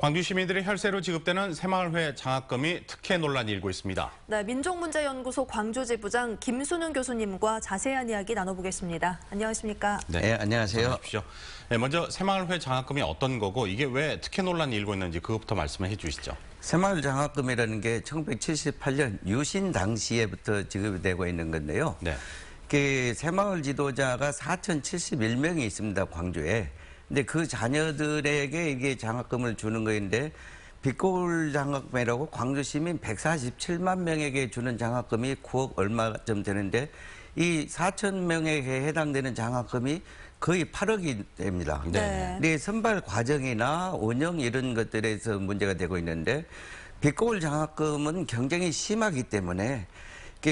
광주 시민들의 혈세로 지급되는 새마을회 장학금이 특혜 논란이 일고 있습니다. 네, 민족문제연구소 광주지부장 김순웅 교수님과 자세한 이야기 나눠보겠습니다. 안녕하십니까? 네, 안녕하세요. 네, 먼저 새마을회 장학금이 어떤 거고 이게 왜 특혜 논란이 일고 있는지 그것부터 말씀을 해주시죠. 새마을 장학금이라는 게 1978년 유신 당시에부터 지급이 되고 있는 건데요. 네. 그 새마을 지도자가 4,071명이 있습니다, 광주에. 근데 그 자녀들에게 이게 장학금을 주는 거인데 빛고울 장학금이라고 광주 시민 147만 명에게 주는 장학금이 9억 얼마쯤 되는데 이 4,000명에게 해당되는 장학금이 거의 8억이 됩니다. 네. 근데 선발 과정이나 운영 이런 것들에서 문제가 되고 있는데 빛고울 장학금은 경쟁이 심하기 때문에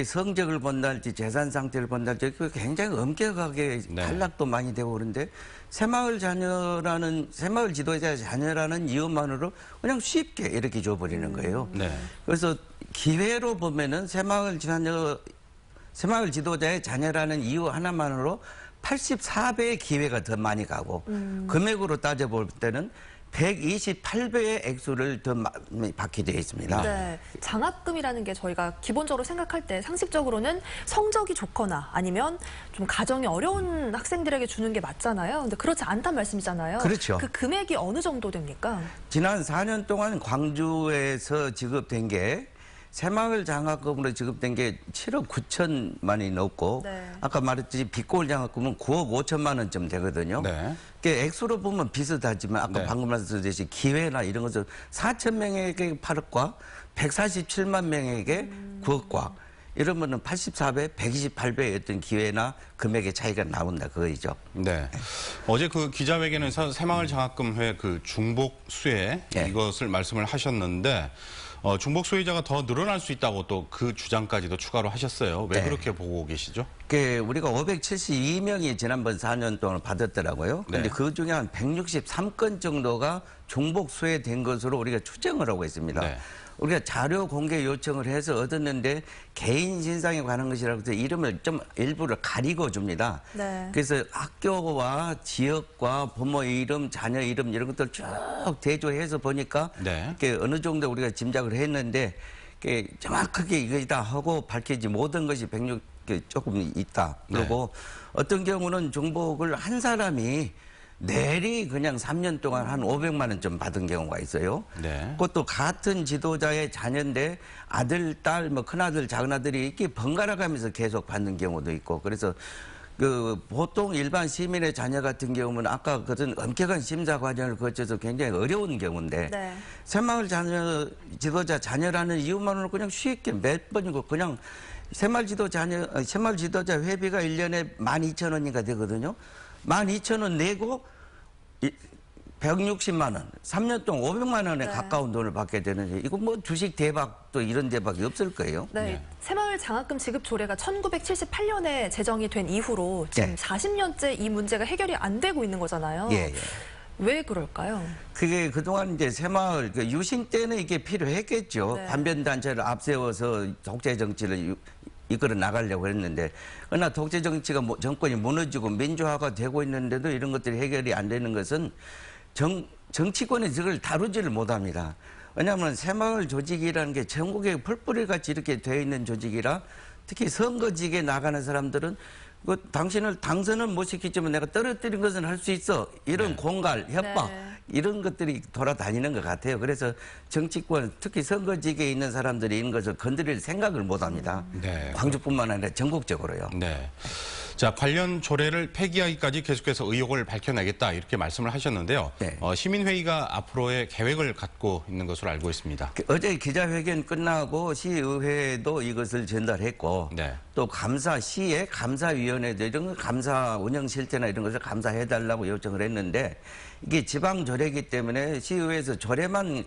성적을 본다든지 재산 상태를 본다든지 굉장히 엄격하게 탈락도 많이 되고 그런데 새마을 지도자 자녀라는 이유만으로 그냥 쉽게 이렇게 줘버리는 거예요. 네. 그래서 기회로 보면은 새마을 지도자의 자녀라는 이유 하나만으로 84배의 기회가 더 많이 가고 금액으로 따져볼 때는 128배의 액수를 더 많이 받게 되어 있습니다. 네, 장학금이라는 게 저희가 기본적으로 생각할 때 상식적으로는 성적이 좋거나 아니면 좀 가정이 어려운 학생들에게 주는 게 맞잖아요. 근데 그렇지 않단 말씀이잖아요. 그렇죠. 그 금액이 어느 정도 됩니까? 지난 4년 동안 광주에서 지급된 게 새마을 장학금으로 지급된 게 7억 9천만이 넘고 아까 말했듯이 빛고울 장학금은 9억 5천만 원쯤 되거든요. 네. 액수로 보면 비슷하지만 아까 방금 말씀드렸듯이 기회나 이런 것을 4천 명에게 8억과 147만 명에게 9억과 이러면은 84배, 128배의 어떤 기회나 금액의 차이가 나온다 그거이죠. 네. 어제 그 기자회견에서 새마을 장학금회 그 중복 수혜 이것을 말씀을 하셨는데 중복 수혜자가 더 늘어날 수 있다고 또 그 주장까지도 추가로 하셨어요. 왜 그렇게 보고 계시죠? 우리가 572명이 지난번 4년 동안 받았더라고요. 근데 그 중에 한 163건 정도가 중복 수혜된 것으로 우리가 추정을 하고 있습니다. 우리가 자료 공개 요청을 해서 얻었는데 개인 신상에 관한 것이라고 해서 이름을 좀 일부를 가리고 줍니다. 그래서 학교와 지역과 부모 이름, 자녀 이름 이런 것들 쭉 대조해서 보니까 어느 정도 우리가 짐작을 했는데 정확하게 이거다 하고 밝혀지 못한 것이 조금 있다. 그리고 어떤 경우는 중복을 한 사람이 내리 그냥 3년 동안 한 500만 원 좀 받은 경우가 있어요. 그것도 같은 지도자의 자녀인데 아들, 딸, 큰아들, 작은아들이 이렇게 번갈아 가면서 계속 받는 경우도 있고 그래서 보통 일반 시민의 자녀 같은 경우는 아까 그런 엄격한 심사 과정을 거쳐서 굉장히 어려운 경우인데 새마을 지도자 자녀라는 이유만으로 그냥 쉽게 몇 번이고 그냥 새마을 지도자 회비가 1년에 12,000원인가 되거든요. 12,000원 내고 160만 원, 3년 동안 500만 원에 가까운 돈을 받게 되는데 이거 뭐 주식 대박도 이런 대박이 없을 거예요. 새마을 장학금 지급 조례가 1978년에 제정이 된 이후로 지금 40년째 이 문제가 해결이 안 되고 있는 거잖아요. 왜 그럴까요? 그게 그동안 이제 새마을 유신 때는 이게 필요했겠죠. 반변 단체를 앞세워서 독재 정치를 이끌어 나가려고 했는데 그러나 독재 정치가 정권이 무너지고 민주화가 되고 있는데도 이런 것들이 해결이 안 되는 것은 정치권이 이걸 다루지를 못합니다. 왜냐하면 새마을 조직이라는 게 전국에 풀뿌리같이 이렇게 되어 있는 조직이라 특히 선거직에 나가는 사람들은 당신을 당선은 못 시키지만 내가 떨어뜨린 것은 할 수 있어. 이런 공갈, 협박 이런 것들이 돌아다니는 것 같아요. 그래서 정치권 특히 선거직에 있는 사람들이 이런 것을 건드릴 생각을 못합니다. 광주뿐만 아니라 전국적으로요. 자, 관련 조례를 폐기하기까지 계속해서 의혹을 밝혀내겠다 이렇게 말씀을 하셨는데요. 시민회의가 앞으로의 계획을 갖고 있는 것으로 알고 있습니다. 어제 기자회견 끝나고 시의회도 이것을 전달했고 또 시의 감사위원회도 이런 거 감사 운영 실태나 이런 것을 감사해달라고 요청을 했는데 이게 지방조례이기 때문에 시의회에서 조례만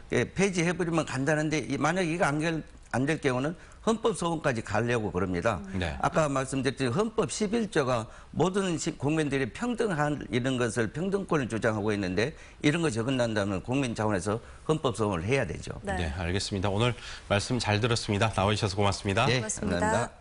폐지해버리면 간단한데 만약 이거 안 될 경우는 헌법소원까지 가려고 그럽니다. 아까 말씀드렸듯이 헌법 11조가 모든 국민들이 평등한 이런 것을 평등권을 주장하고 있는데 이런 거 적어난다면 국민 차원에서 헌법소원을 해야 되죠. 알겠습니다. 오늘 말씀 잘 들었습니다. 나와주셔서 고맙습니다. 고맙습니다. 감사합니다.